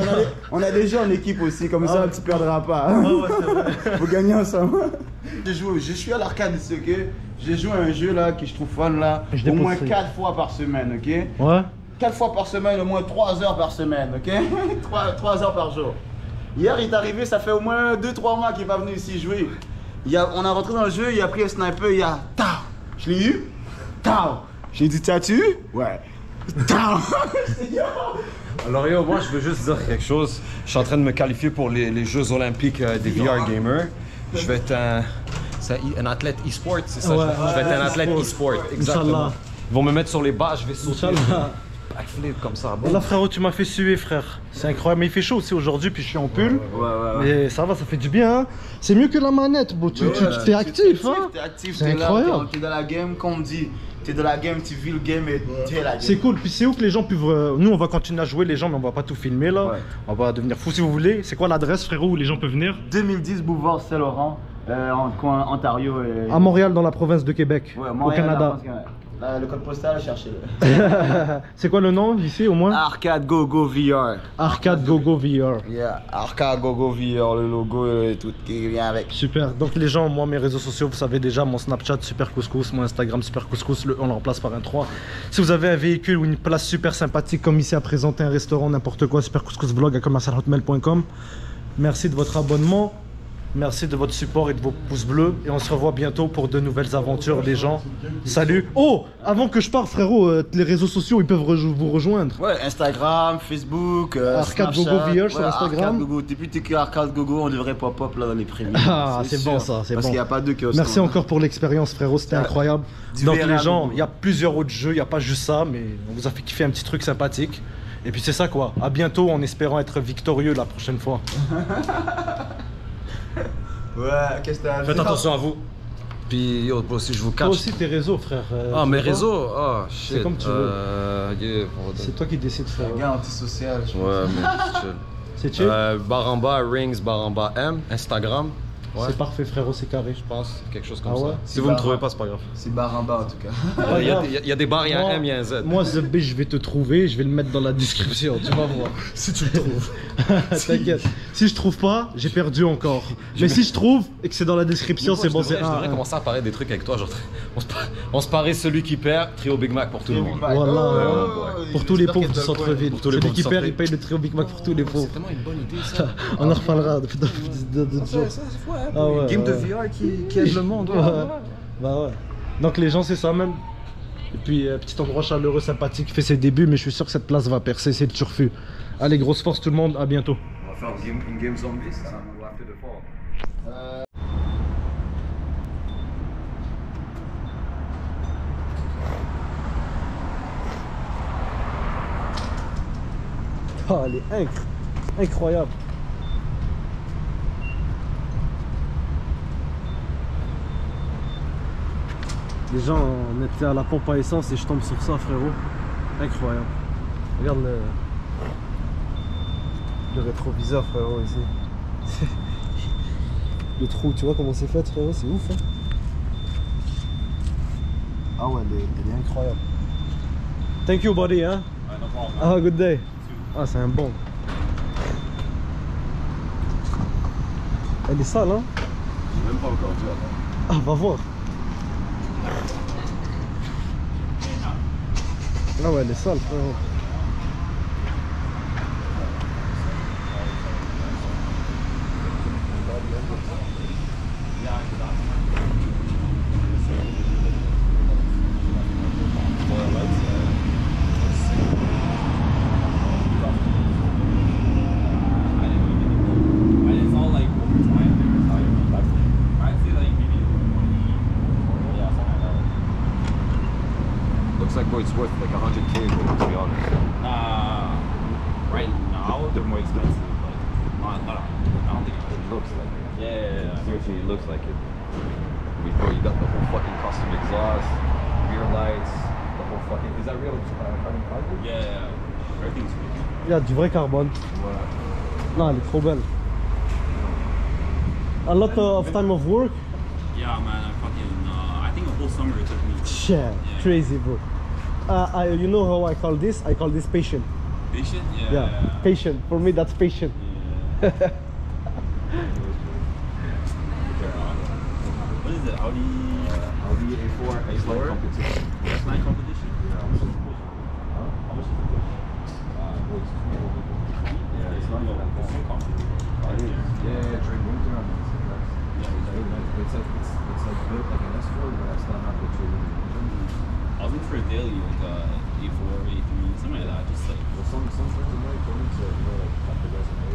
On a des jeux en équipe aussi, comme ça tu perdras pas. Ah ouais, c'est vrai. Faut gagner ensemble. Je suis à l'arcade ici, ok? J'ai joué à un jeu là que je trouve fun là, Je au moins dépose. 4 fois par semaine, ok? Ouais. 4 fois par semaine, au moins 3 heures par semaine, ok? 3 heures par jour. Hier, il est arrivé, ça fait au moins 2-3 mois qu'il n'est pas venu ici jouer. On a rentré dans le jeu, il a pris un sniper, il a Tao! Je l'ai eu? Tao! J'ai dit, t'as-tu eu? Ouais. Tao! Alors yo, moi je veux juste dire quelque chose. Je suis en train de me qualifier pour les Jeux Olympiques des VR gamers. Je vais être un athlète e-sport, c'est ça? Ouais, je vais être un athlète e-sport, exactement. Inch'Allah. Ils vont me mettre sur les bas, je vais sauter. Inch'Allah. Backflip comme ça. Bon. Là, frérot, tu m'as fait suer, frère. C'est incroyable. Mais il fait chaud aussi aujourd'hui, puis je suis en pull. Ouais. Mais ça va, ça fait du bien. Hein. C'est mieux que la manette, bro. Tu t'es actif, hein. T'es actif, C'est t'es là, incroyable. t'es dans la game, comme on dit. T'es dans la game, tu vis le game et t'es la game. C'est cool. Puis c'est où que les gens peuvent. Nous, on va continuer à jouer, les gens, mais on va pas tout filmer là. Ouais. On va devenir fou si vous voulez. C'est quoi l'adresse, frérot, où les gens peuvent venir? 2010 Boulevard Saint-Laurent, en coin Ontario et. À Montréal, dans la province de Québec, Ouais, au Montréal, Canada. la France, ouais. Le code postal, cherchez-le. C'est quoi le nom ici au moins? Arcade Go VR. Arcade GoGo VR. Yeah, Arcade Go VR, le logo et tout qui vient avec. Super. Donc les gens, moi mes réseaux sociaux, vous savez déjà, mon Snapchat Super Couscous, mon Instagram Super Couscous, on le remplace par un 3. Si vous avez un véhicule ou une place super sympathique comme ici à présenter, un restaurant, n'importe quoi, Super Couscous Vlog à commercialhotmail.com. Merci de votre abonnement. Merci de votre support et de vos pouces bleus. Et on se revoit bientôt pour de nouvelles aventures, les gens. Salut. Oh, avant que je parte, frérot, les réseaux sociaux, ils peuvent vous rejoindre. Ouais, Instagram, Facebook, Arcade Snapchat. Gogo VR sur Instagram. Arcade Gogo. Depuis que Arcade Gogo, on devrait pop-up là dans les premiers. Ah, c'est bon ça, c'est Parce bon. qu'il n'y a pas de kiosque. Merci encore pour l'expérience, frérot, c'était incroyable. Du Donc VR les à gens, Gogo. il y a plusieurs autres jeux, il n'y a pas juste ça, mais on vous a fait kiffer un petit truc sympathique. Et puis c'est ça quoi, à bientôt en espérant être victorieux la prochaine fois. Ouais, qu'est-ce que t'as Faites attention à vous. Puis yo, aussi je vous Toi catch. aussi tes réseaux, frère. Ah, tu mes sais pas réseaux? Ah, shit. comme tu veux. Yeah, C'est toi qui décides, frère. Gars antisocial, je pense. Ouais, mais c'est chill. C'est chill. Baramba, Rings, Baramba M, Instagram. Ouais, C'est parfait, frérot, c'est carré. je pense, quelque chose comme Ah ouais? ça. Si vous me trouvez pas, c'est pas grave. C'est Baramba en tout cas. Il y a des barres, il y a un M, il y a un Z. Moi, The B, je vais te trouver, je vais le mettre dans la description, tu vas voir. si tu le trouves. T'inquiète. Si je trouve pas, j'ai perdu encore. Mais si je trouve et que c'est dans la description, c'est bon, c'est Je devrais commencer à parler des trucs avec toi. Genre, on se parie celui qui perd, trio Big Mac pour tout le monde. Voilà. Pour tous les pauvres du centre-ville. Pour tous les Celui pauvres qui du perd, il centre-ville. paye le trio Big Mac pour tous les pauvres. C'est tellement une bonne idée ça. On en reparlera d'autres jours. Ah ouais, Game de ouais. VR qui aide le monde. Ouais. Bah ouais. Donc les gens c'est ça même. Et puis petit endroit chaleureux, sympathique, fait ses débuts, mais je suis sûr que cette place va percer, c'est le turfu. Allez, grosse force tout le monde, à bientôt. On va faire une game zombie, c'est ça? Ou After the Fall. Ah, elle est incroyable. Les gens, on était à la pompe à essence et je tombe sur ça, frérot. Incroyable. Regarde le rétroviseur, frérot, ici. Le trou, tu vois comment c'est fait, frérot, c'est ouf, hein. Ah ouais, elle est incroyable. Thank you, buddy, hein. Have a good day. Ah, c'est un bon. Elle est sale, hein. Même pas encore vu, attends. Ah, va voir. Ah ouais, elle est sale, frérot. Looks like it's worth like 100K, to be honest. Nah, looks like it. Yeah. Seriously, it looks like it. Bro, you got the whole fucking custom exhaust, rear lights, the whole fucking. Is that real carbon fiber? Yeah. Everything's good. Il y a du vrai carbone. Voilà. Non, elle est trop belle. A lot of time of work. Yeah, man. I think a whole summer it took me. Yeah, crazy, bro. You know how I call this? I call this patient. Patient? Yeah, patient. For me, that's patient. Yeah. What is it? Audi A4 S-Line competition. S9 competition? How much is it? Yeah, it's not even that bad. It is. Yeah, during winter, I mean, it's really nice. It's like built like an S4, but I still have the trailing engine. I was looking for a daily, like A4, A3, something like that. Just like. Well, some friends of mine told me to, like, cut the resume,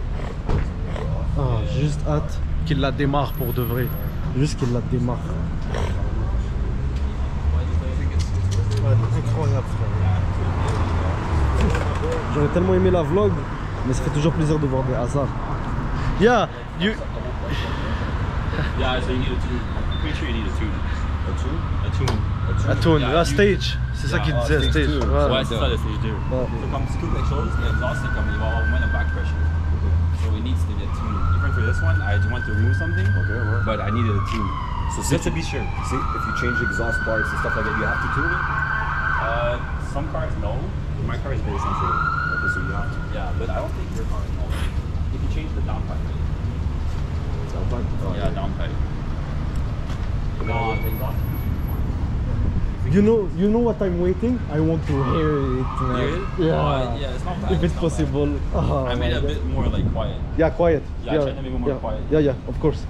Ah, j'ai juste hâte qu'il la démarre pour de vrai. Juste qu'il la démarre. Ouais, incroyable, frère. J'aurais tellement aimé la vlog, mais ça fait toujours plaisir de voir des hasards. Yeah, you. Yeah, so you need a tune. I'm pretty sure you need a tune. A tune? A tune. À tune, Yeah, la you- stage. C'est ça qu'il Yeah, disait, stage stage. two. Voilà. Ouais, c'est ça le stage 2. Ouais. So comme scoop quelque chose, l'exhaust c'est comme il va avoir moins de back pressure. So it needs to get tuned. Even for this one, I want to remove something, Okay, well. but I needed a tune. So Just to be sure. See, if you change exhaust parts and stuff like that, you have to tune it? Some cars no. My car is very sensitive. Okay, so you have to. Yeah, but I don't think your car no. You can change the downpipe. Sometimes. Oh, Yeah, downpipe. Exhaust. You know what I'm waiting? I want to hear it, man. Hear it? Yeah. Yeah, it's not bad. If it's not bad. possible. Oh, I made it a bit more like quiet. Yeah, quiet. Yeah, I tried to make it more yeah. quiet. Yeah, of course.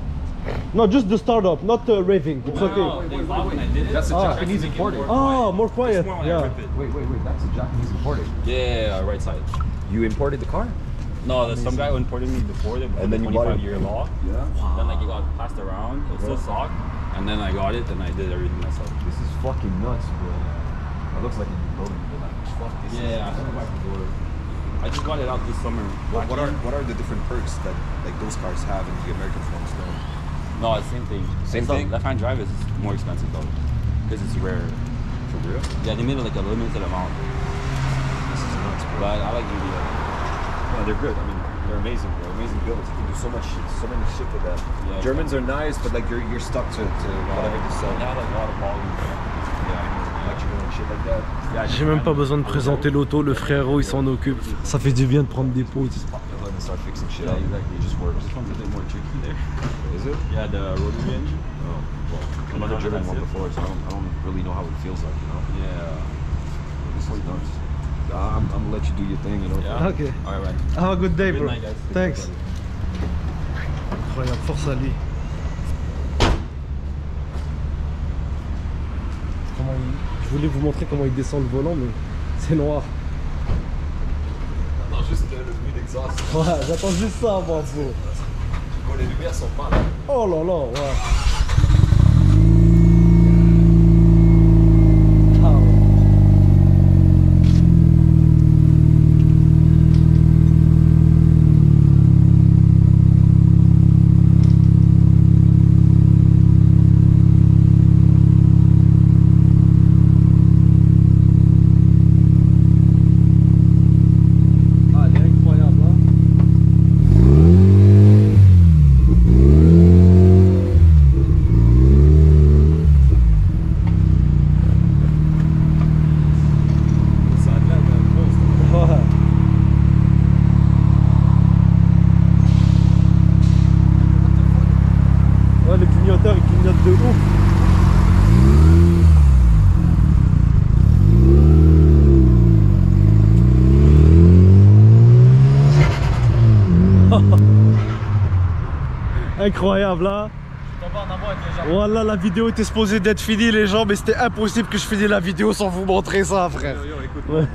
No, just the startup, not raving. It's okay. No, the exhaust when I did it, That's a I tried to Japanese make it imported. more Ah, more quiet. It's more when I Yeah. rip it. Wait, that's a Japanese imported. Yeah, right side. You imported the car? No, there's some guy who imported me before the And then you bought it. 25-year law. Yeah. Then like it got passed around. It was still stock, and then I got it, and I did everything myself. This is fucking nuts, bro. It looks like a new building, but like, fuck this. Yeah, I don't like the door. I just got it out this summer. What are the different perks that like those cars have and the American ones don't? No, it's same thing. Same It's not- thing? Left-hand drive is more expensive though, because it's rare. For real? Yeah, they made it like a limited amount. This is nuts, bro. But I like UDL. No, they're good. I mean, they're amazing, bro. Amazing builds. You can do so much shit, so many shit with that. Yeah, Germans are nice, but like you're stuck to whatever they sell. They have like a lot of volume. Yeah, I mean, electrical and shit like that. Yeah, J'ai même pas besoin de présenter l'auto, le frérot il s'en occupe. Ça fait du bien de prendre des pauses. You'll let them start fixing shit Yeah, out. exactly. It just works. This one's a bit more tricky there. Is it? Yeah, the rotary engine. Oh, well, I've never driven one before, so I don't really know how it feels like, you know? Yeah. This is nuts. I'm gonna let you do your thing, you know? Yeah. Ok. All right. Have a good day, Good bro. night, guys. Thanks. Incroyable, force à lui. Je voulais vous montrer comment il descend le volant, mais c'est noir. Non, juste le bruit d'exhaust. Ouais, j'attends juste ça, moi, bro. Quand les lumières sont pas là. Oh là là, ouais. Ah ouais. Ah, elle est incroyable, hein. Ça a l'air d'un monstre. Ouais. Ouais, le clignoteur il clignote de ouf. Incroyable, hein. Voilà, la vidéo était supposée d'être finie, les gens, mais c'était impossible que je finisse la vidéo sans vous montrer ça, frère. Yo, écoute, Ouais.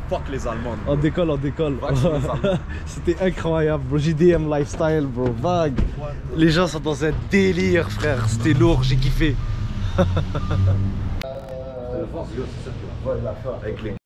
fuck les Allemands. On décolle, on décolle. Va chez les Allemands. C'était incroyable, bro. JDM Lifestyle, bro. Vague. Les gens sont dans un délire, frère. C'était lourd, j'ai kiffé. Avec les